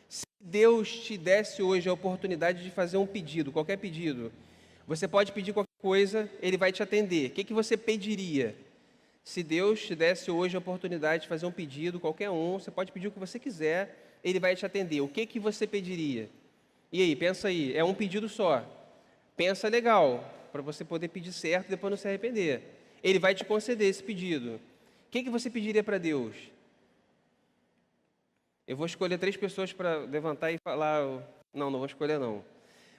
Se Deus te desse hoje a oportunidade de fazer um pedido, qualquer pedido, você pode pedir qualquer coisa, Ele vai te atender. O que você pediria? Se Deus te desse hoje a oportunidade de fazer um pedido, qualquer um, você pode pedir o que você quiser, Ele vai te atender. O que você pediria? E aí, pensa aí, é um pedido só. Pensa legal, para você poder pedir certo e depois não se arrepender. Ele vai te conceder esse pedido. O que você pediria para Deus? Eu vou escolher 3 pessoas para levantar e falar. Não vou escolher não.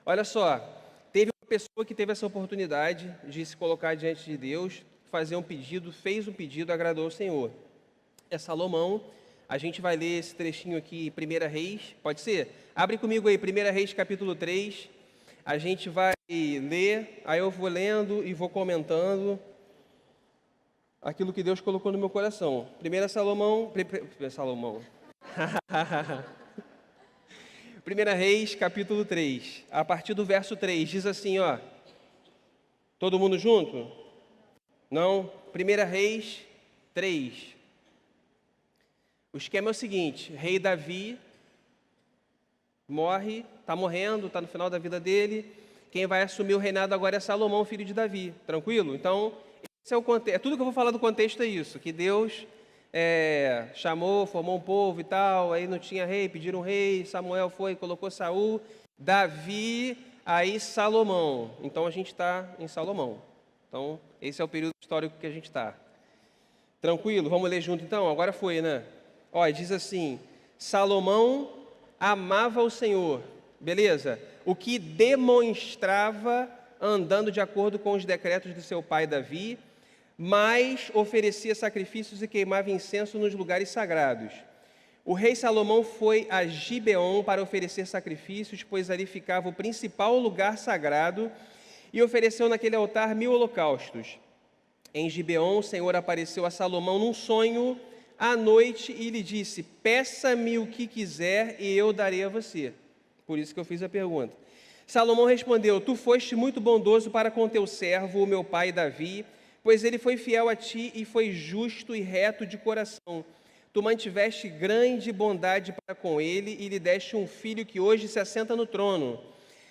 Olha só, teve uma pessoa que teve essa oportunidade de se colocar diante de Deus, fazer um pedido, fez um pedido, agradou ao Senhor. É Salomão. A gente vai ler esse trechinho aqui, 1 Reis, pode ser? Abre comigo aí, 1 Reis capítulo 3. A gente vai ler, aí eu vou lendo e vou comentando aquilo que Deus colocou no meu coração. 1 Salomão. 1 Reis, capítulo 3, a partir do verso 3, diz assim, ó. Todo mundo junto? Não? 1 Reis 3. O esquema é o seguinte, rei Davi morre, está morrendo, está no final da vida dele. Quem vai assumir o reinado agora é Salomão, filho de Davi. Tranquilo? Então, esse é o contexto. É tudo que eu vou falar do contexto é isso, que Deus chamou, formou um povo e tal, aí não tinha rei, pediram um rei, Samuel foi, colocou Saul, Davi, aí Salomão. Então a gente está em Salomão. Então esse é o período histórico que a gente está. Tranquilo? Vamos ler junto então? Agora foi, né? Olha, diz assim, Salomão amava o Senhor, beleza? O que demonstrava andando de acordo com os decretos de seu pai Davi, mas oferecia sacrifícios e queimava incenso nos lugares sagrados. O rei Salomão foi a Gibeon para oferecer sacrifícios, pois ali ficava o principal lugar sagrado, e ofereceu naquele altar 1000 holocaustos. Em Gibeon, o Senhor apareceu a Salomão num sonho à noite e lhe disse, peça-me o que quiser e eu darei a você. Por isso que eu fiz a pergunta. Salomão respondeu, tu foste muito bondoso para com teu servo, o meu pai Davi, pois ele foi fiel a ti e foi justo e reto de coração. Tu mantiveste grande bondade para com ele e lhe deste um filho que hoje se assenta no trono.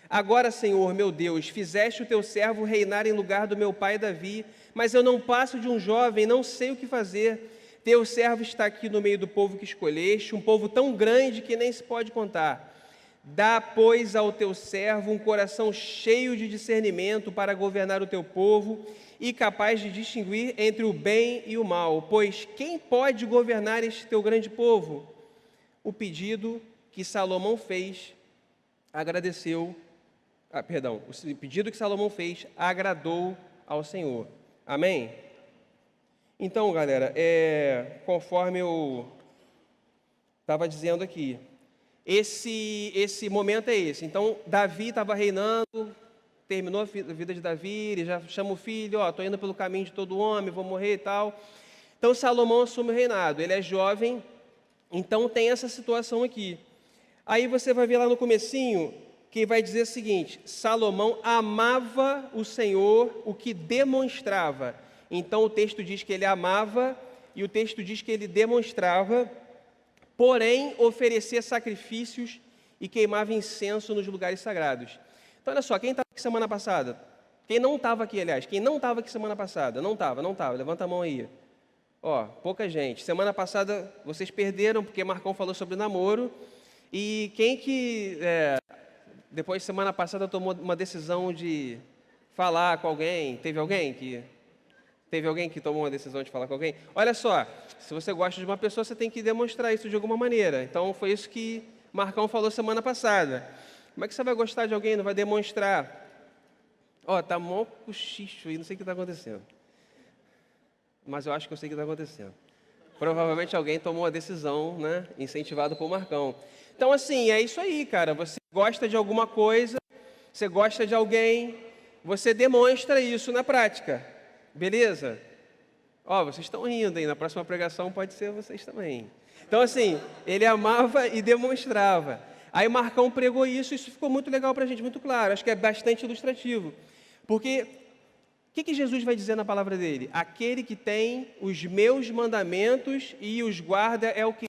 Agora, Senhor, meu Deus, fizeste o teu servo reinar em lugar do meu pai Davi, mas eu não passo de um jovem, não sei o que fazer. Teu servo está aqui no meio do povo que escolheste, um povo tão grande que nem se pode contar. Dá, pois, ao teu servo um coração cheio de discernimento para governar o teu povo e capaz de distinguir entre o bem e o mal, pois quem pode governar este teu grande povo? O pedido que Salomão fez o pedido que Salomão fez agradou ao Senhor. Amém? Então, galera, conforme eu estava dizendo aqui, esse momento é esse. Então, Davi estava reinando, terminou a vida de Davi, ele já chama o filho, estou indo pelo caminho de todo homem, vou morrer e tal. Então, Salomão assume o reinado, ele é jovem, então tem essa situação aqui. Aí você vai ver lá no comecinho, que vai dizer o seguinte, Salomão amava o Senhor, o que demonstrava. Então, o texto diz que ele amava, e o texto diz que ele demonstrava, porém, oferecia sacrifícios e queimava incenso nos lugares sagrados. Então, olha só, quem estava aqui semana passada? Quem não estava aqui, aliás? Quem não estava aqui semana passada? Não estava. Levanta a mão aí. Pouca gente. Semana passada vocês perderam, porque Marcão falou sobre namoro. E quem que, depois, semana passada, tomou uma decisão de falar com alguém? Teve alguém que tomou uma decisão de falar com alguém? Olha só, se você gosta de uma pessoa, você tem que demonstrar isso de alguma maneira. Então, foi isso que Marcão falou semana passada. Como é que você vai gostar de alguém e não vai demonstrar? Tá mó cochicho aí, não sei o que está acontecendo. Mas eu acho que eu sei o que está acontecendo. Provavelmente alguém tomou a decisão, né, incentivado por Marcão. Então, assim, é isso aí, cara. Você gosta de alguma coisa, você gosta de alguém, você demonstra isso na prática. Beleza? Vocês estão rindo aí, na próxima pregação pode ser vocês também. Então, assim, ele amava e demonstrava. Aí Marcão pregou isso ficou muito legal para a gente, muito claro. Acho que é bastante ilustrativo. Porque, o que Jesus vai dizer na palavra dele? Aquele que tem os meus mandamentos e os guarda é o que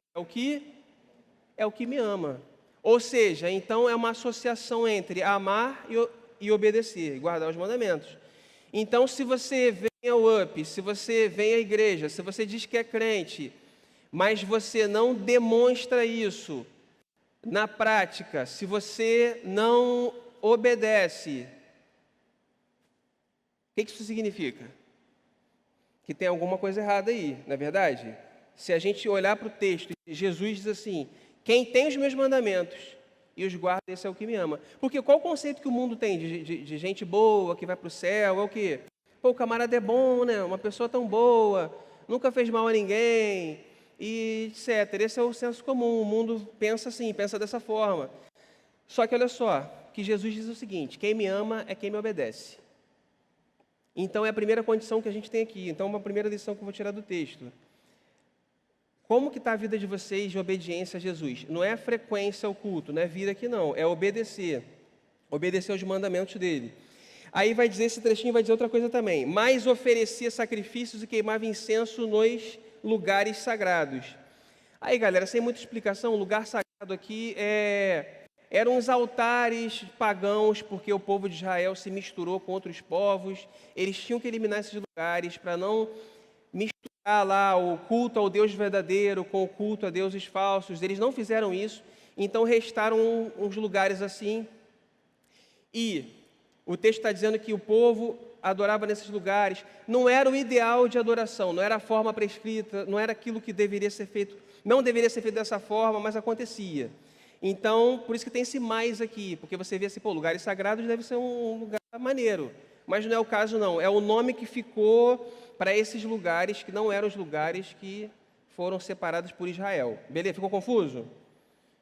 me ama. Ou seja, então é uma associação entre amar e obedecer, guardar os mandamentos. Então, se você vem ao UP, se você vem à igreja, se você diz que é crente, mas você não demonstra isso na prática, se você não obedece, o que isso significa? Que tem alguma coisa errada aí, não é verdade? Se a gente olhar para o texto, Jesus diz assim: quem tem os meus mandamentos e os guarda, esse é o que me ama. Porque qual o conceito que o mundo tem de gente boa, que vai para o céu, é o quê? Pô, o camarada é bom, né? Uma pessoa tão boa, nunca fez mal a ninguém, e etc. Esse é o senso comum, o mundo pensa assim, pensa dessa forma. Só que olha só, que Jesus diz o seguinte: quem me ama é quem me obedece. Então é a primeira condição que a gente tem aqui. Então, uma primeira lição que eu vou tirar do texto. Como que está a vida de vocês de obediência a Jesus? Não é a frequência ao culto, não é vir aqui não, é obedecer. Obedecer aos mandamentos dele. Aí vai dizer, esse trechinho vai dizer outra coisa também. Mas oferecia sacrifícios e queimava incenso nos lugares sagrados. Aí, galera, sem muita explicação, o lugar sagrado aqui eram os altares pagãos, porque o povo de Israel se misturou com outros povos. Eles tinham que eliminar esses lugares para não misturar lá o culto ao Deus verdadeiro com o culto a deuses falsos. Eles não fizeram isso, então restaram uns lugares assim. E o texto está dizendo que o povo adorava nesses lugares. Não era o ideal de adoração, não era a forma prescrita, não era aquilo que deveria ser feito. Não deveria ser feito dessa forma, mas acontecia. Então, por isso que tem esse mais aqui, porque você vê assim, pô, lugares sagrados deve ser um lugar maneiro. Mas não é o caso, não. É o nome que ficou para esses lugares que não eram os lugares que foram separados por Israel. Beleza? Ficou confuso?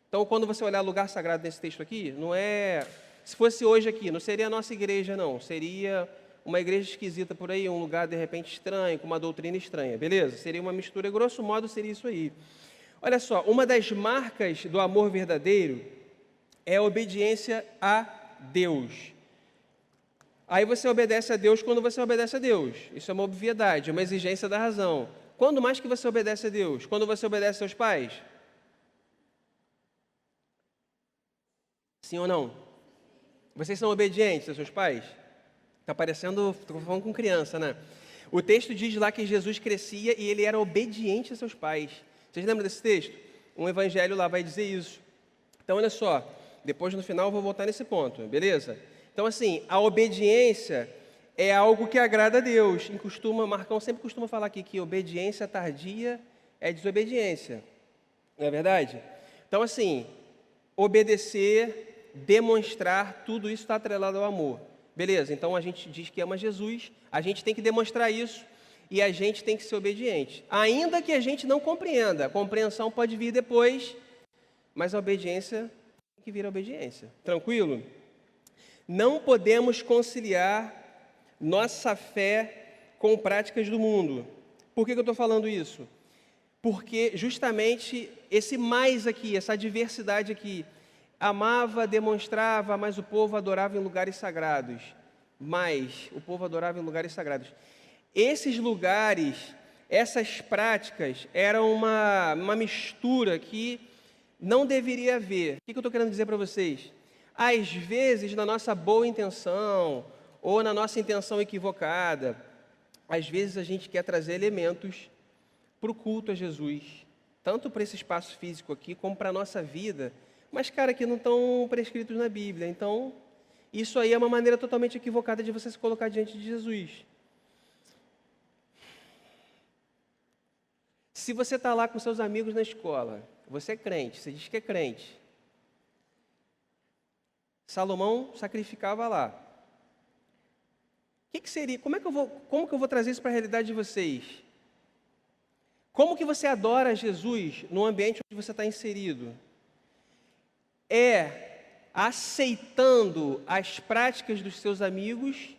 Então, quando você olhar lugar sagrado nesse texto aqui, não é... Se fosse hoje aqui, não seria a nossa igreja, não. Seria uma igreja esquisita por aí, um lugar, de repente, estranho, com uma doutrina estranha. Beleza? Seria uma mistura, grosso modo, seria isso aí. Olha só, uma das marcas do amor verdadeiro é a obediência a Deus. Aí você obedece a Deus quando você obedece a Deus. Isso é uma obviedade, é uma exigência da razão. Quando mais que você obedece a Deus? Quando você obedece aos seus pais? Sim ou não? Vocês são obedientes aos seus pais? Está parecendo, estou falando com criança, né? O texto diz lá que Jesus crescia e ele era obediente a seus pais. Vocês lembram desse texto? Um evangelho lá vai dizer isso. Então, olha só, depois no final eu vou voltar nesse ponto, beleza? Então, assim, a obediência é algo que agrada a Deus. Marcão sempre costuma falar aqui que obediência tardia é desobediência. Não é verdade? Então, assim, obedecer, demonstrar, tudo isso está atrelado ao amor. Beleza, então a gente diz que ama Jesus, a gente tem que demonstrar isso e a gente tem que ser obediente. Ainda que a gente não compreenda, a compreensão pode vir depois, mas a obediência tem que vir a obediência. Tranquilo? Não podemos conciliar nossa fé com práticas do mundo. Por que eu estou falando isso? Porque justamente esse mais aqui, essa diversidade aqui, amava, demonstrava, mas o povo adorava em lugares sagrados. Mas o povo adorava em lugares sagrados. Esses lugares, essas práticas, eram uma mistura que não deveria haver. O que eu estou querendo dizer para vocês? Às vezes, na nossa boa intenção, ou na nossa intenção equivocada, às vezes a gente quer trazer elementos para o culto a Jesus, tanto para esse espaço físico aqui, como para a nossa vida, mas, cara, que não estão prescritos na Bíblia. Então, isso aí é uma maneira totalmente equivocada de você se colocar diante de Jesus. Se você está lá com seus amigos na escola, você é crente, você diz que é crente. Salomão sacrificava lá. O que seria? Como que eu vou trazer isso para a realidade de vocês? Como que você adora Jesus no ambiente onde você está inserido? É aceitando as práticas dos seus amigos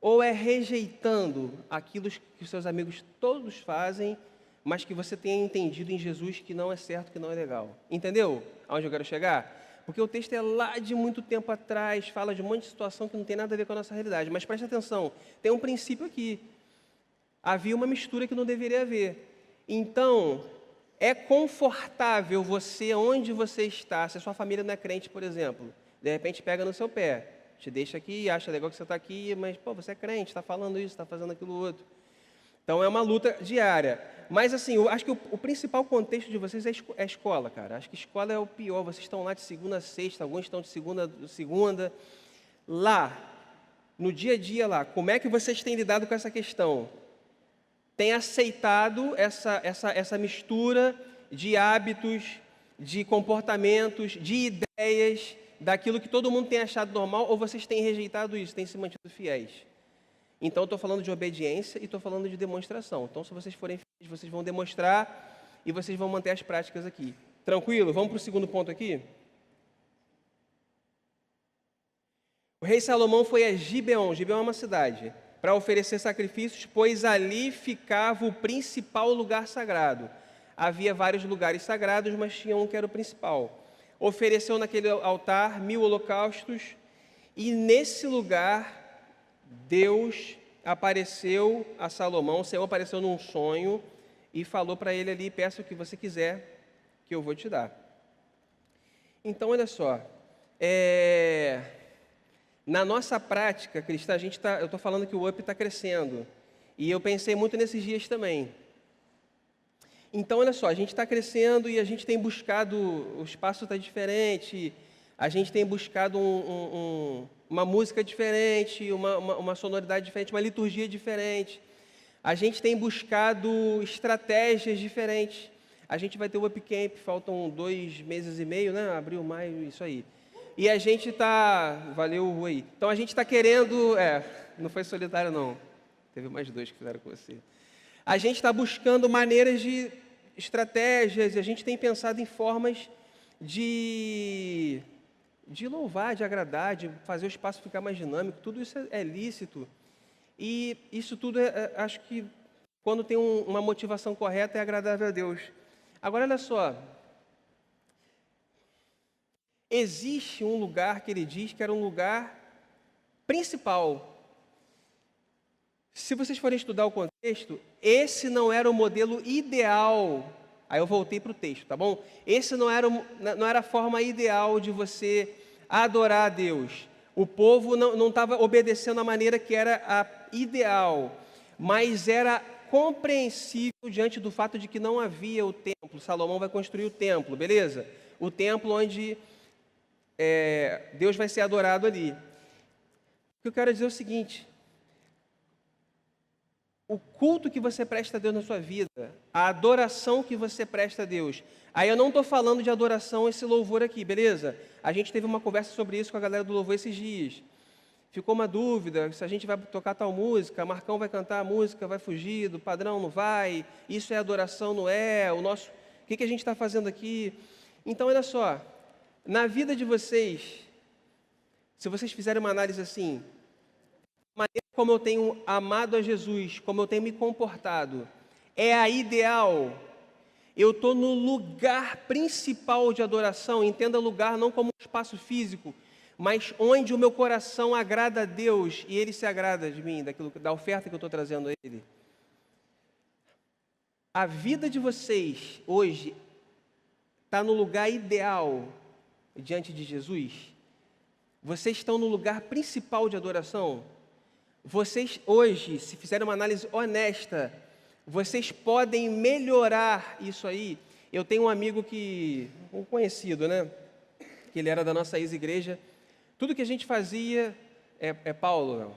ou é rejeitando aquilo que os seus amigos todos fazem, mas que você tenha entendido em Jesus que não é certo, que não é legal? Entendeu aonde eu quero chegar? Porque o texto é lá de muito tempo atrás, fala de um monte de situação que não tem nada a ver com a nossa realidade. Mas preste atenção, tem um princípio aqui. Havia uma mistura que não deveria haver. Então, É confortável você, onde você está, se a sua família não é crente, por exemplo, de repente pega no seu pé, te deixa aqui, acha legal que você está aqui, mas, pô, você é crente, está falando isso, está fazendo aquilo outro. Então, é uma luta diária. Mas, assim, eu acho que o principal contexto de vocês é a escola, cara. Acho que escola é o pior. Vocês estão lá de segunda a sexta, alguns estão de segunda a segunda. Lá, no dia a dia lá, como é que vocês têm lidado com essa questão? Tem aceitado essa mistura de hábitos, de comportamentos, de ideias, daquilo que todo mundo tem achado normal, ou vocês têm rejeitado isso, têm se mantido fiéis? Então, estou falando de obediência e estou falando de demonstração. Então, se vocês forem fiéis, vocês vão demonstrar e vocês vão manter as práticas aqui. Tranquilo? Vamos para o segundo ponto aqui? O rei Salomão foi a Gibeon. Gibeon é uma cidade, para oferecer sacrifícios, pois ali ficava o principal lugar sagrado. Havia vários lugares sagrados, mas tinha um que era o principal. Ofereceu naquele altar 1000 holocaustos, e nesse lugar Deus apareceu a Salomão, o Senhor apareceu num sonho e falou para ele ali: peça o que você quiser, que eu vou te dar. Então, olha só, na nossa prática cristã, eu estou falando que o UP está crescendo, e eu pensei muito nesses dias também. Então, olha só, a gente está crescendo e a gente tem buscado, o espaço está diferente, a gente tem buscado uma música diferente, uma sonoridade diferente, uma liturgia diferente. A gente tem buscado estratégias diferentes. A gente vai ter o Upcamp, faltam 2 meses e meio, né? Abril, maio, isso aí. E a gente está... Valeu, Rui. Então, a gente está querendo... não foi solitário, não. Teve mais 2 que fizeram com você. A gente está buscando maneiras de estratégias, e a gente tem pensado em formas de louvar, de agradar, de fazer o espaço ficar mais dinâmico. Tudo isso é lícito. E isso tudo, acho que, quando tem uma motivação correta, é agradável a Deus. Agora, olha só. Existe um lugar que ele diz que era um lugar principal. Se vocês forem estudar o contexto, esse não era o modelo ideal. Aí eu voltei para o texto, tá bom? Esse não era a forma ideal de você adorar a Deus. O povo não estava obedecendo a maneira que era a ideal, mas era compreensível diante do fato de que não havia o templo. Salomão vai construir o templo, beleza? O templo onde Deus vai ser adorado ali. O que eu quero dizer é o seguinte: o culto que você presta a Deus na sua vida, a adoração que você presta a Deus. Aí eu não estou falando de adoração, esse louvor aqui, beleza? A gente teve uma conversa sobre isso com a galera do louvor esses dias. Ficou uma dúvida, se a gente vai tocar tal música, Marcão vai cantar a música, vai fugir, do padrão não vai, isso é adoração, não é? O que a gente está fazendo aqui? Então, olha só, na vida de vocês, se vocês fizerem uma análise assim, a maneira como eu tenho amado a Jesus, como eu tenho me comportado, é a ideal. Eu estou no lugar principal de adoração. Entenda lugar não como um espaço físico, mas onde o meu coração agrada a Deus e Ele se agrada de mim, da oferta que eu estou trazendo a Ele. A vida de vocês hoje está no lugar ideal diante de Jesus? Vocês estão no lugar principal de adoração? Vocês hoje, se fizerem uma análise honesta, vocês podem melhorar isso aí. Eu tenho um amigo um conhecido, né? Que ele era da nossa ex-igreja. Tudo que a gente fazia, Paulo, não.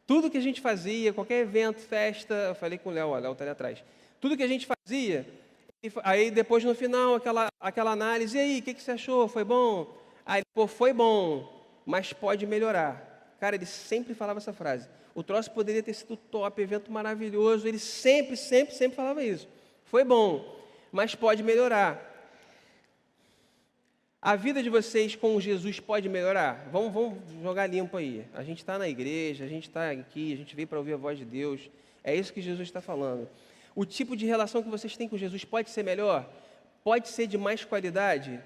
Tudo que a gente fazia, qualquer evento, festa, eu falei com o Léo está ali atrás. Tudo que a gente fazia, aí depois no final, aquela análise, e aí, o que você achou? Foi bom? Aí, foi bom, mas pode melhorar. Cara, ele sempre falava essa frase. O troço poderia ter sido top, evento maravilhoso. Ele sempre falava isso. Foi bom, mas pode melhorar. A vida de vocês com Jesus pode melhorar? Vamos jogar limpo aí. A gente está na igreja, a gente está aqui, a gente veio para ouvir a voz de Deus. É isso que Jesus está falando. O tipo de relação que vocês têm com Jesus pode ser melhor? Pode ser de mais qualidade?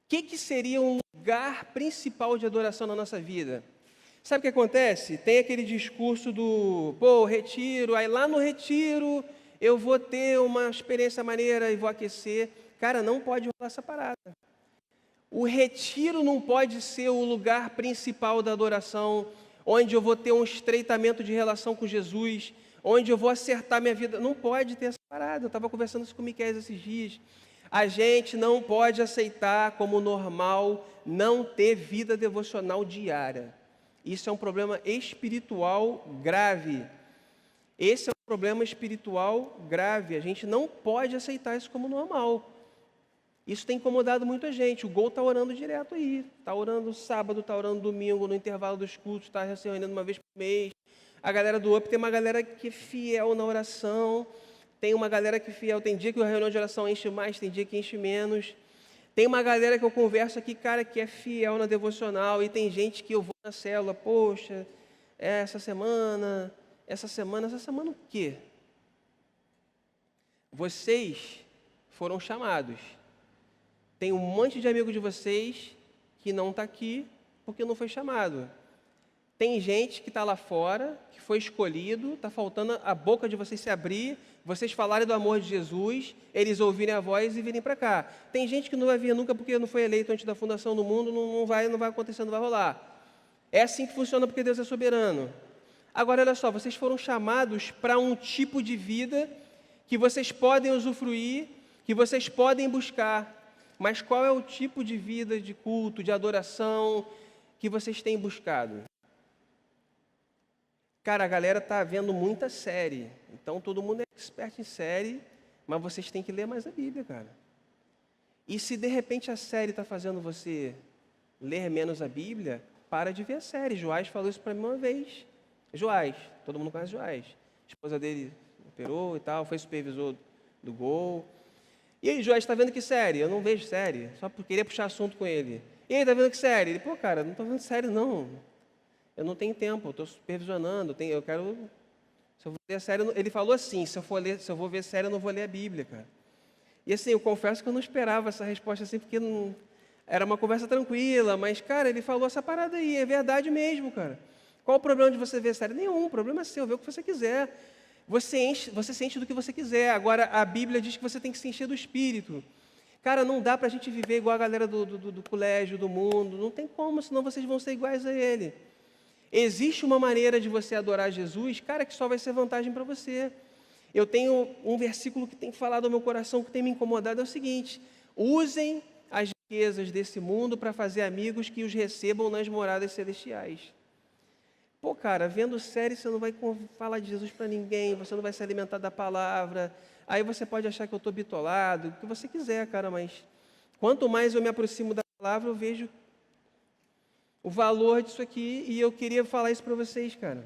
O que seria um lugar principal de adoração na nossa vida? Sabe o que acontece? Tem aquele discurso do, retiro, aí lá no retiro eu vou ter uma experiência maneira e vou aquecer. Cara, não pode rolar essa parada. O retiro não pode ser o lugar principal da adoração, onde eu vou ter um estreitamento de relação com Jesus, onde eu vou acertar minha vida. Não pode ter essa parada. Eu estava conversando isso com o Miquel esses dias. A gente não pode aceitar como normal não ter vida devocional diária. Isso é um problema espiritual grave. Esse é um problema espiritual grave. A gente não pode aceitar isso como normal. Isso tem incomodado muito a gente. O Gol está orando direto aí. Está orando sábado, está orando domingo, no intervalo dos cultos, está se reunindo uma vez por mês. A galera do UP tem uma galera que é fiel na oração. Tem uma galera que é fiel. Tem dia que a reunião de oração enche mais, tem dia que enche menos. Tem uma galera que eu converso aqui, cara, que é fiel na devocional. E tem gente que eu vou na célula, poxa, essa semana o quê? Vocês foram chamados. Tem um monte de amigo de vocês que não está aqui porque não foi chamado. Tem gente que está lá fora, que foi escolhido, está faltando a boca de vocês se abrir, vocês falarem do amor de Jesus, eles ouvirem a voz e virem para cá. Tem gente que não vai vir nunca porque não foi eleito antes da fundação do mundo, não vai acontecer, não vai rolar. É assim que funciona porque Deus é soberano. Agora, olha só, vocês foram chamados para um tipo de vida que vocês podem usufruir, que vocês podem buscar. Mas qual é o tipo de vida, de culto, de adoração que vocês têm buscado? Cara, a galera está vendo muita série. Então, todo mundo é expert em série, mas vocês têm que ler mais a Bíblia, cara. E se, de repente, a série está fazendo você ler menos a Bíblia, para de ver a série. Joás falou isso para mim uma vez. Joás, todo mundo conhece Joás. A esposa dele operou e tal, foi supervisor do Gol. E aí, Joás, está vendo que série? Eu não vejo série, só porque queria puxar assunto com ele. E aí, está vendo que série? Ele, pô, cara, não estou vendo série, não. Eu não tenho tempo, eu estou supervisionando, eu quero... Se eu vou ler a série, ele falou assim, se eu vou ver série, eu não vou ler a Bíblia, cara. E assim, eu confesso que eu não esperava essa resposta assim, porque não... era uma conversa tranquila, mas, cara, ele falou essa parada aí, é verdade mesmo, cara. Qual o problema de você ver série? Nenhum, o problema é seu, vê o que você quiser. Você se enche do que você quiser. Agora, a Bíblia diz que você tem que se encher do Espírito. Cara, não dá para a gente viver igual a galera do colégio, do mundo. Não tem como, senão vocês vão ser iguais a ele. Existe uma maneira de você adorar Jesus, cara, que só vai ser vantagem para você. Eu tenho um versículo que tem falado ao meu coração, que tem me incomodado, é o seguinte: usem as riquezas desse mundo para fazer amigos que os recebam nas moradas celestiais. Pô, cara, vendo série você não vai falar de Jesus para ninguém, você não vai se alimentar da palavra, aí você pode achar que eu estou bitolado, o que você quiser, cara, mas quanto mais eu me aproximo da palavra, eu vejo o valor disso aqui, e eu queria falar isso para vocês, cara.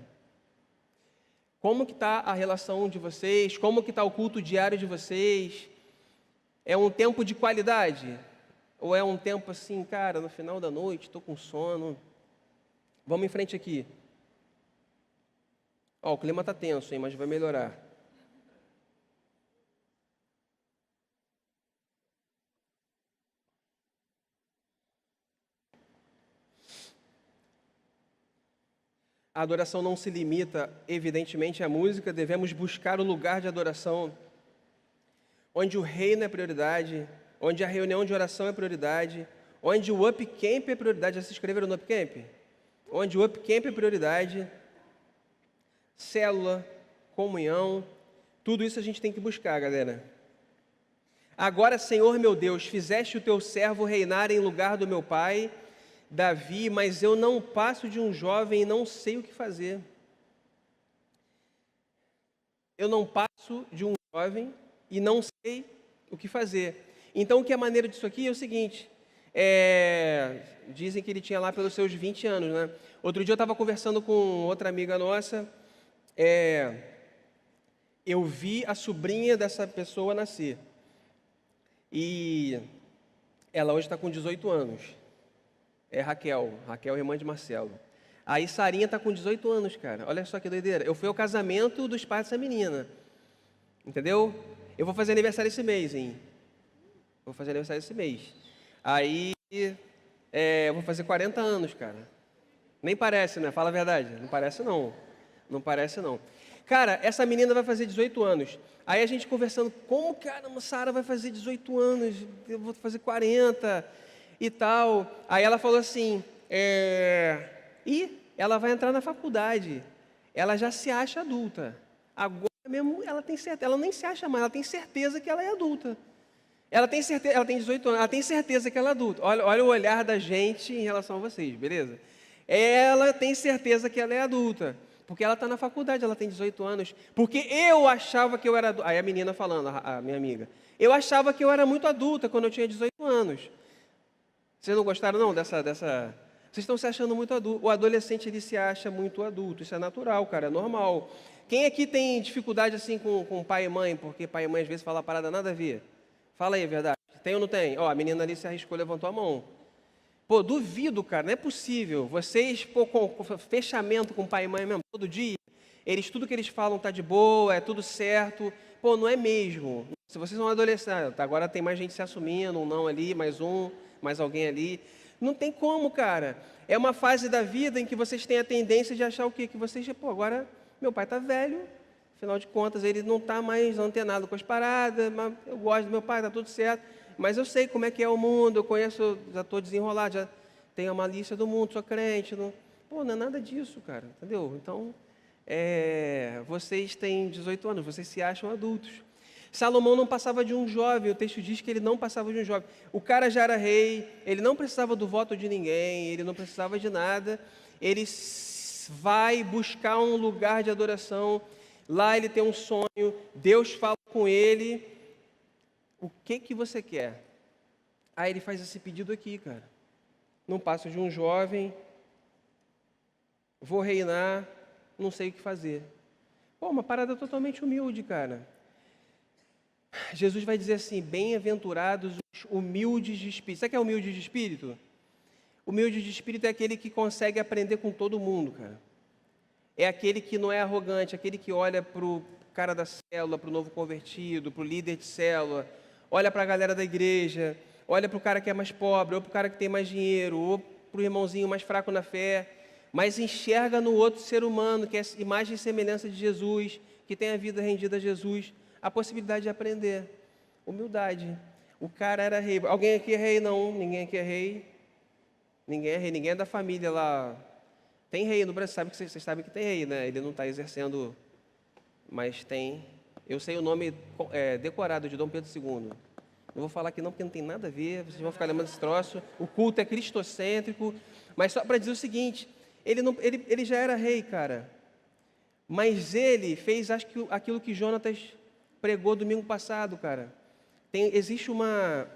Como que está a relação de vocês? Como que está o culto diário de vocês? É um tempo de qualidade? Ou é um tempo assim, cara, no final da noite, estou com sono? Vamos em frente aqui. Ó, o clima está tenso, hein, mas vai melhorar. A adoração não se limita, evidentemente, à música. Devemos buscar o lugar de adoração onde o reino é prioridade, onde a reunião de oração é prioridade, onde o upcamp é prioridade. Já se inscreveram no upcamp? Onde o upcamp é prioridade, célula, comunhão, tudo isso a gente tem que buscar, galera. Agora, Senhor meu Deus, fizeste o teu servo reinar em lugar do meu pai, Davi, mas eu não passo de um jovem e não sei o que fazer. Eu não passo de um jovem e não sei o que fazer. Então, o que é maneiro disso aqui é o seguinte, dizem que ele tinha lá pelos seus 20 anos, né? Outro dia eu estava conversando com outra amiga nossa, eu vi a sobrinha dessa pessoa nascer. E ela hoje está com 18 anos. É Raquel, irmã de Marcelo. Aí Sarinha está com 18 anos, cara. Olha só que doideira. Eu fui ao casamento dos pais dessa menina. Entendeu? Eu vou fazer aniversário esse mês, hein? Vou fazer aniversário esse mês. Aí, eu vou fazer 40 anos, cara. Nem parece, né? Fala a verdade. Não parece, não. Não parece, não. Cara, essa menina vai fazer 18 anos. Aí a gente conversando, como, caramba, Sara vai fazer 18 anos? Eu vou fazer 40 e tal. Aí ela falou assim, e ela vai entrar na faculdade. Ela já se acha adulta. Agora mesmo ela tem certeza, ela nem se acha mais, ela tem certeza que ela é adulta. Ela tem certeza, ela tem 18 anos, ela tem certeza que ela é adulta. Olha o olhar da gente em relação a vocês, beleza? Ela tem certeza que ela é adulta, porque ela está na faculdade, ela tem 18 anos. Porque eu achava que eu era adulta. Aí a menina falando, a minha amiga, eu achava que eu era muito adulta quando eu tinha 18 anos. Vocês não gostaram não dessa... Vocês estão se achando muito adulto. O adolescente, ele se acha muito adulto. Isso é natural, cara, é normal. Quem aqui tem dificuldade assim com pai e mãe, porque pai e mãe às vezes falam parada nada a ver? Fala aí, é verdade. Tem ou não tem? Ó, a menina ali se arriscou, levantou a mão. Pô, duvido, cara, não é possível. Vocês, pô, com fechamento com pai e mãe mesmo, todo dia, tudo que eles falam tá de boa, é tudo certo. Pô, não é mesmo. Se vocês são adolescentes, agora tem mais gente se assumindo, um não ali, mais alguém ali. Não tem como, cara. É uma fase da vida em que vocês têm a tendência de achar o quê? Que vocês, pô, agora meu pai tá velho, afinal de contas, ele não está mais antenado com as paradas, mas eu gosto do meu pai, está tudo certo. Mas eu sei como é que é o mundo, eu conheço, já estou desenrolado, já tenho a malícia do mundo, sou crente. Não... Pô, não é nada disso, cara, entendeu? Então, vocês têm 18 anos, vocês se acham adultos. Salomão não passava de um jovem, o texto diz que ele não passava de um jovem. O cara já era rei, ele não precisava do voto de ninguém, ele não precisava de nada, ele vai buscar um lugar de adoração. Lá ele tem um sonho, Deus fala com ele, o que você quer? Aí ele faz esse pedido aqui, cara. Não passo de um jovem, vou reinar, não sei o que fazer. Pô, uma parada totalmente humilde, cara. Jesus vai dizer assim, bem-aventurados os humildes de espírito. Sabe o que é humilde de espírito? Humilde de espírito é aquele que consegue aprender com todo mundo, cara. É aquele que não é arrogante, aquele que olha para o cara da célula, para o novo convertido, para o líder de célula, olha para a galera da igreja, olha para o cara que é mais pobre, ou para o cara que tem mais dinheiro, ou para o irmãozinho mais fraco na fé, mas enxerga no outro ser humano, que é imagem e semelhança de Jesus, que tem a vida rendida a Jesus, a possibilidade de aprender. Humildade. O cara era rei. Alguém aqui é rei? Não, ninguém aqui é rei. Ninguém é rei, ninguém é da família lá. Tem rei no Brasil, vocês sabem que tem rei, né? Ele não está exercendo, mas tem. Eu sei o nome decorado de Dom Pedro II. Não vou falar aqui não, porque não tem nada a ver, vocês vão ficar lembrando desse troço. O culto é cristocêntrico, mas só para dizer o seguinte, ele já era rei, cara. Mas ele fez, acho que aquilo que Jonatas pregou domingo passado, cara. Existe uma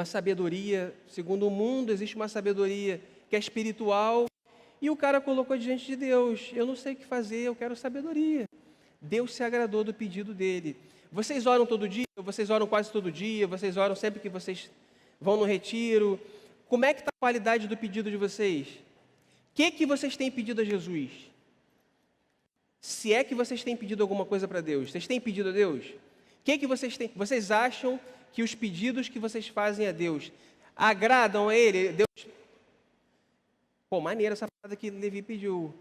sabedoria, segundo o mundo, existe uma sabedoria que é espiritual, e o cara colocou diante de Deus, eu não sei o que fazer, eu quero sabedoria. Deus se agradou do pedido dele. Vocês oram todo dia? Vocês oram quase todo dia? Vocês oram sempre que vocês vão no retiro? Como é que está a qualidade do pedido de vocês? O que vocês têm pedido a Jesus? Se é que vocês têm pedido alguma coisa para Deus, vocês têm pedido a Deus? O que vocês têm? Vocês acham que os pedidos que vocês fazem a Deus agradam a Ele? Deus... Pô, maneiro essa parada que Levi pediu.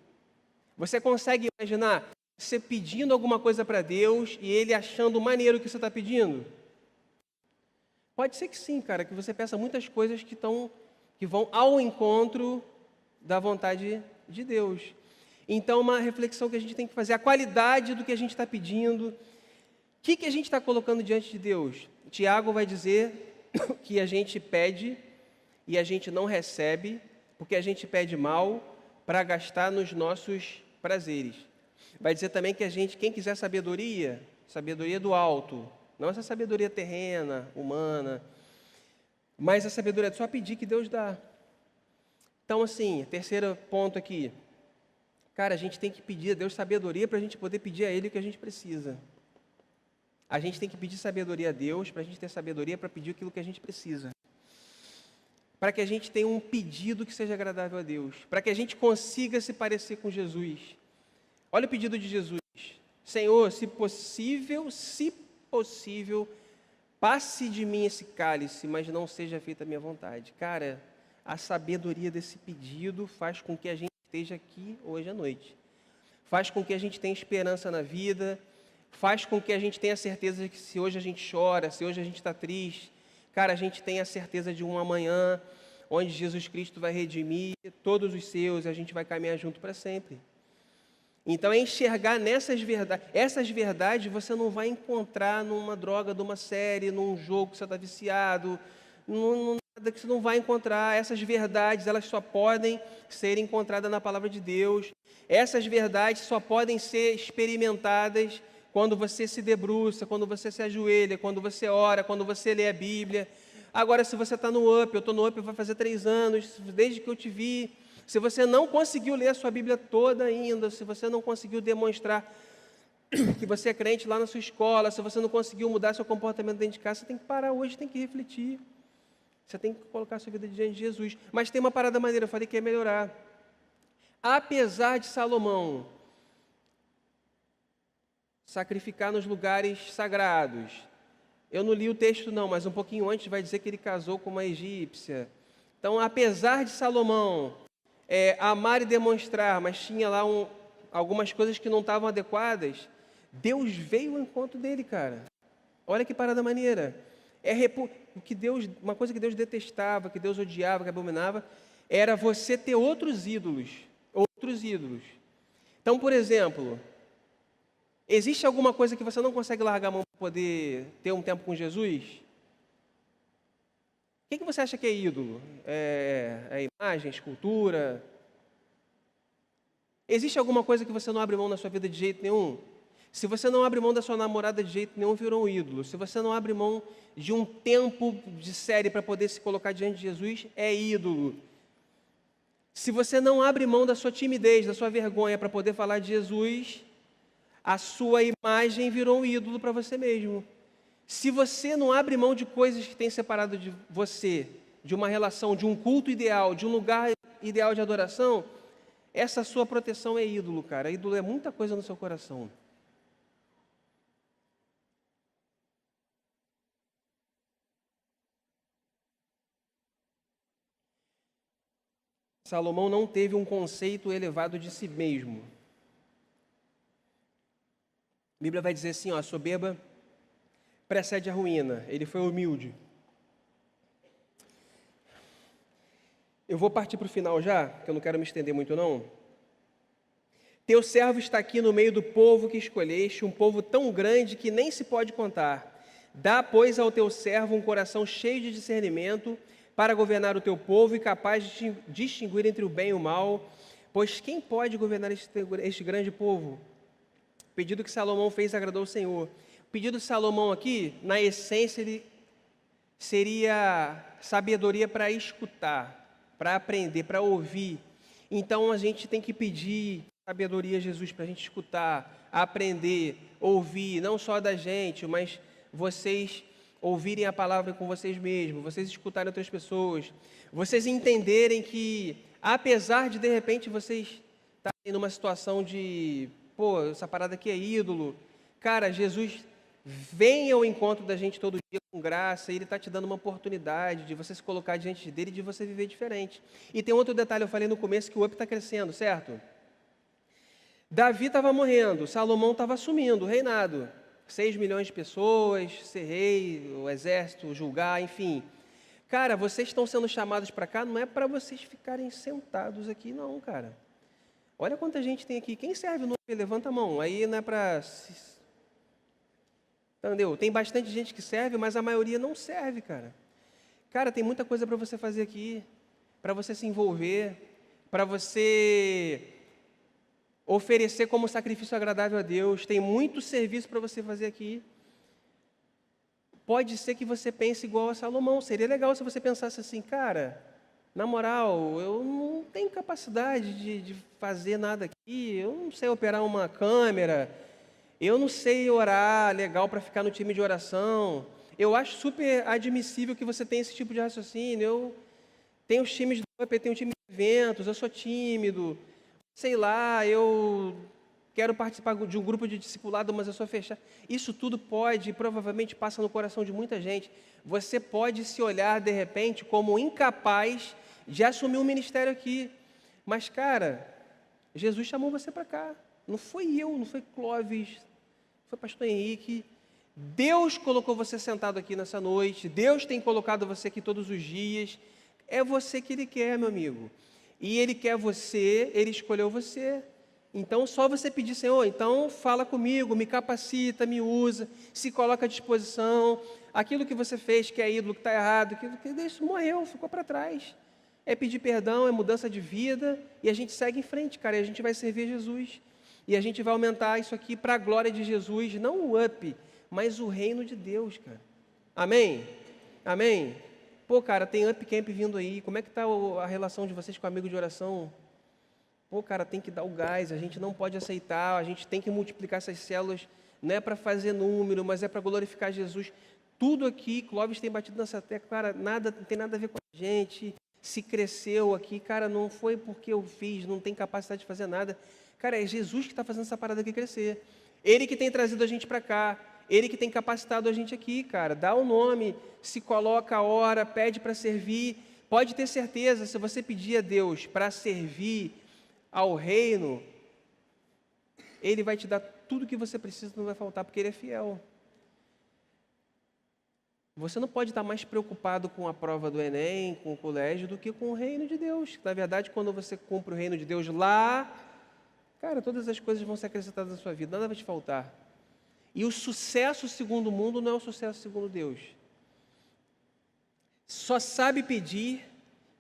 Você consegue imaginar você pedindo alguma coisa para Deus e Ele achando maneiro o que você está pedindo? Pode ser que sim, cara, que você peça muitas coisas que vão ao encontro da vontade de Deus. Então, uma reflexão que a gente tem que fazer, a qualidade do que a gente está pedindo, o que a gente está colocando diante de Deus? Tiago vai dizer que a gente pede e a gente não recebe, porque a gente pede mal para gastar nos nossos prazeres. Vai dizer também que quem quiser sabedoria do alto, não essa sabedoria terrena, humana, mas a sabedoria é só pedir que Deus dá. Então, assim, terceiro ponto aqui. Cara, a gente tem que pedir a Deus sabedoria para a gente poder pedir a Ele o que a gente precisa. A gente tem que pedir sabedoria a Deus para a gente ter sabedoria para pedir aquilo que a gente precisa. Para que a gente tenha um pedido que seja agradável a Deus. Para que a gente consiga se parecer com Jesus. Olha o pedido de Jesus. Senhor, se possível, passe de mim esse cálice, mas não seja feita a minha vontade. Cara, a sabedoria desse pedido faz com que a gente esteja aqui hoje à noite. faz com que a gente tenha esperança na vida, faz com que a gente tenha certeza de que se hoje a gente chora, se hoje a gente está triste, cara, a gente tem a certeza de um amanhã onde Jesus Cristo vai redimir todos os seus e a gente vai caminhar junto para sempre. Então é enxergar nessas verdades. Essas verdades você não vai encontrar numa droga, numa série, num jogo que você está viciado, nada que você não vai encontrar. Essas verdades, elas só podem ser encontradas na palavra de Deus. Essas verdades só podem ser experimentadas quando você se debruça, quando você se ajoelha, quando você ora, quando você lê a Bíblia. Agora, se você está no UP, eu estou no UP vai fazer 3 anos, desde que eu te vi. Se você não conseguiu ler a sua Bíblia toda ainda, se você não conseguiu demonstrar que você é crente lá na sua escola, se você não conseguiu mudar seu comportamento dentro de casa, você tem que parar hoje, tem que refletir. Você tem que colocar a sua vida diante de Jesus. Mas tem uma parada maneira, eu falei que ia melhorar. Apesar de Salomão sacrificar nos lugares sagrados, eu não li o texto não, mas um pouquinho antes vai dizer que ele casou com uma egípcia. Então, apesar de Salomão amar e demonstrar, mas tinha lá algumas coisas que não estavam adequadas, Deus veio ao encontro dele, cara. Olha que parada maneira. Uma coisa que Deus detestava, que Deus odiava, que abominava, era você ter outros ídolos. Outros ídolos. Então, por exemplo, existe alguma coisa que você não consegue largar a mão para poder ter um tempo com Jesus? O que você acha que é ídolo? É imagem, escultura? Existe alguma coisa que você não abre mão na sua vida de jeito nenhum? Se você não abre mão da sua namorada de jeito nenhum, virou um ídolo. Se você não abre mão de um tempo de série para poder se colocar diante de Jesus, é ídolo. Se você não abre mão da sua timidez, da sua vergonha para poder falar de Jesus, a sua imagem virou um ídolo para você mesmo. Se você não abre mão de coisas que têm separado de você, de uma relação, de um culto ideal, de um lugar ideal de adoração, essa sua proteção é ídolo, cara. Ídolo é muita coisa no seu coração. Salomão não teve um conceito elevado de si mesmo. A Bíblia vai dizer assim, ó, a soberba precede a ruína. Ele foi humilde. Eu vou partir para o final já, que eu não quero me estender muito não. Teu servo está aqui no meio do povo que escolheste, um povo tão grande que nem se pode contar. Dá, pois, ao teu servo um coração cheio de discernimento para governar o teu povo e capaz de distinguir entre o bem e o mal. Pois quem pode governar este grande povo? O pedido que Salomão fez agradou ao Senhor. O pedido de Salomão aqui, na essência, ele seria sabedoria para escutar, para aprender, para ouvir. Então, a gente tem que pedir sabedoria a Jesus para a gente escutar, aprender, ouvir, não só da gente, mas vocês ouvirem a palavra com vocês mesmos, vocês escutarem outras pessoas, vocês entenderem que, apesar de repente vocês estarem numa situação de, pô, essa parada aqui é ídolo, cara, Jesus vem ao encontro da gente todo dia com graça, e Ele está te dando uma oportunidade de você se colocar diante dEle e de você viver diferente. E tem outro detalhe, eu falei no começo que o UP está crescendo, certo? Davi estava morrendo, Salomão estava assumindo o reinado. 6 milhões de pessoas, ser rei, o exército, julgar, enfim. Cara, vocês estão sendo chamados para cá, não é para vocês ficarem sentados aqui, não, cara. Olha quanta gente tem aqui. Quem serve no UP? Levanta a mão. Aí não é para... Entendeu? Tem bastante gente que serve, mas a maioria não serve, cara. Cara, tem muita coisa para você fazer aqui, para você se envolver, para você oferecer como sacrifício agradável a Deus. Tem muito serviço para você fazer aqui. Pode ser que você pense igual a Salomão. Seria legal se você pensasse assim, cara, na moral, eu não tenho capacidade de fazer nada aqui, eu não sei operar uma câmera, eu não sei orar legal para ficar no time de oração. Eu acho super admissível que você tenha esse tipo de raciocínio. Eu tenho os times do UP, tenho um time de eventos, eu sou tímido, sei lá, eu quero participar de um grupo de discipulado, mas eu sou fechado. Isso tudo pode, provavelmente passa no coração de muita gente. Você pode se olhar, de repente, como incapaz de assumir um ministério aqui. Mas, cara, Jesus chamou você para cá. Não foi eu, não foi Clóvis, não foi pastor Henrique. Deus colocou você sentado aqui nessa noite, Deus tem colocado você aqui todos os dias. É você que Ele quer, meu amigo. E Ele quer você, Ele escolheu você. Então, só você pedir, Senhor, então fala comigo, me capacita, me usa, se coloca à disposição. Aquilo que você fez, que é ídolo, que está errado, que deixa, morreu, ficou para trás. É pedir perdão, é mudança de vida, e a gente segue em frente, cara, e a gente vai servir Jesus. E a gente vai aumentar isso aqui para a glória de Jesus, não o up, mas o reino de Deus, cara. Amém? Amém? Pô, cara, tem up camp vindo aí, como é que está a relação de vocês com amigo de oração? Pô, cara, tem que dar o gás, a gente não pode aceitar, a gente tem que multiplicar essas células, não é para fazer número, mas é para glorificar Jesus. Tudo aqui, Clóvis tem batido nessa tecla, cara, nada, não tem nada a ver com a gente, se cresceu aqui, cara, não foi porque eu fiz, não tem capacidade de fazer nada. Cara, é Jesus que está fazendo essa parada aqui crescer. Ele que tem trazido a gente para cá, Ele que tem capacitado a gente aqui, cara. Dá o nome, se coloca a hora, pede para servir. Pode ter certeza, se você pedir a Deus para servir ao reino, Ele vai te dar tudo que você precisa, não vai faltar, porque Ele é fiel. Você não pode estar mais preocupado com a prova do Enem, com o colégio, do que com o reino de Deus. Na verdade, quando você cumpre o reino de Deus lá, cara, todas as coisas vão ser acrescentadas na sua vida, nada vai te faltar. E o sucesso segundo o mundo não é o sucesso segundo Deus. Só sabe pedir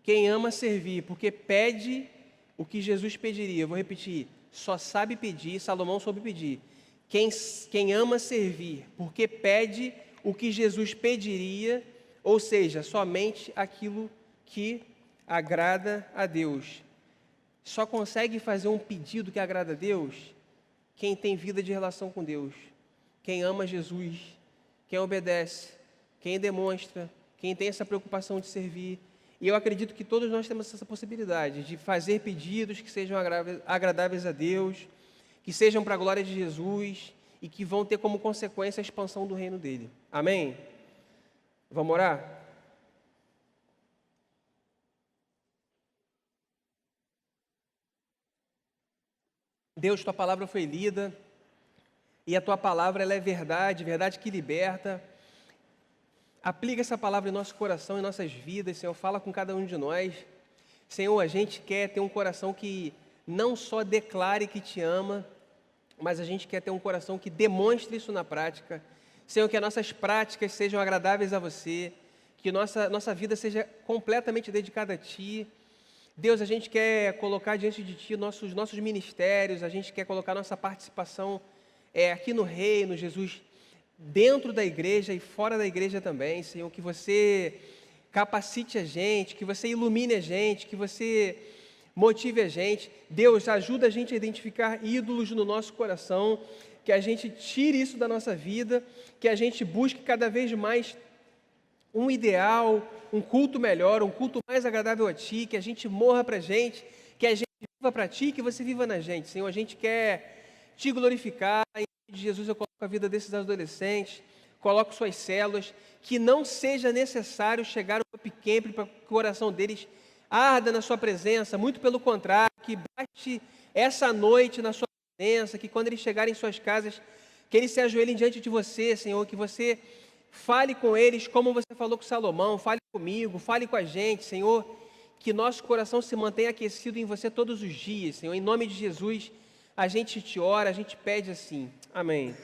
quem ama servir, porque pede o que Jesus pediria. Eu vou repetir, só sabe pedir, Salomão soube pedir. Quem ama servir, porque pede o que Jesus pediria, ou seja, somente aquilo que agrada a Deus. Só consegue fazer um pedido que agrada a Deus quem tem vida de relação com Deus, quem ama Jesus, quem obedece, quem demonstra, quem tem essa preocupação de servir. E eu acredito que todos nós temos essa possibilidade de fazer pedidos que sejam agradáveis a Deus, que sejam para a glória de Jesus e que vão ter como consequência a expansão do reino dele. Amém? Vamos orar? Deus, tua palavra foi lida e a tua palavra ela é verdade, verdade que liberta. Aplica essa palavra em nosso coração, em nossas vidas, Senhor, fala com cada um de nós. Senhor, a gente quer ter um coração que não só declare que te ama, mas a gente quer ter um coração que demonstre isso na prática. Senhor, que as nossas práticas sejam agradáveis a você, que nossa vida seja completamente dedicada a Ti. Deus, a gente quer colocar diante de Ti nossos ministérios, a gente quer colocar nossa participação aqui no reino, Jesus, dentro da igreja e fora da igreja também, Senhor, que você capacite a gente, que você ilumine a gente, que você motive a gente. Deus, ajuda a gente a identificar ídolos no nosso coração, que a gente tire isso da nossa vida, que a gente busque cada vez mais um ideal, um culto melhor, um culto mais agradável a Ti, que a gente morra para a gente, que a gente viva para Ti, que você viva na gente. Senhor, a gente quer Te glorificar. Em nome de Jesus, eu coloco a vida desses adolescentes, coloco suas células, que não seja necessário chegar ao upcamp para que o coração deles arda na sua presença, muito pelo contrário, que bate essa noite na sua presença, que quando eles chegarem em suas casas, que eles se ajoelhem diante de você, Senhor, que você fale com eles como você falou com Salomão, fale comigo, fale com a gente, Senhor, que nosso coração se mantenha aquecido em você todos os dias, Senhor, em nome de Jesus, a gente te ora, a gente pede assim, amém.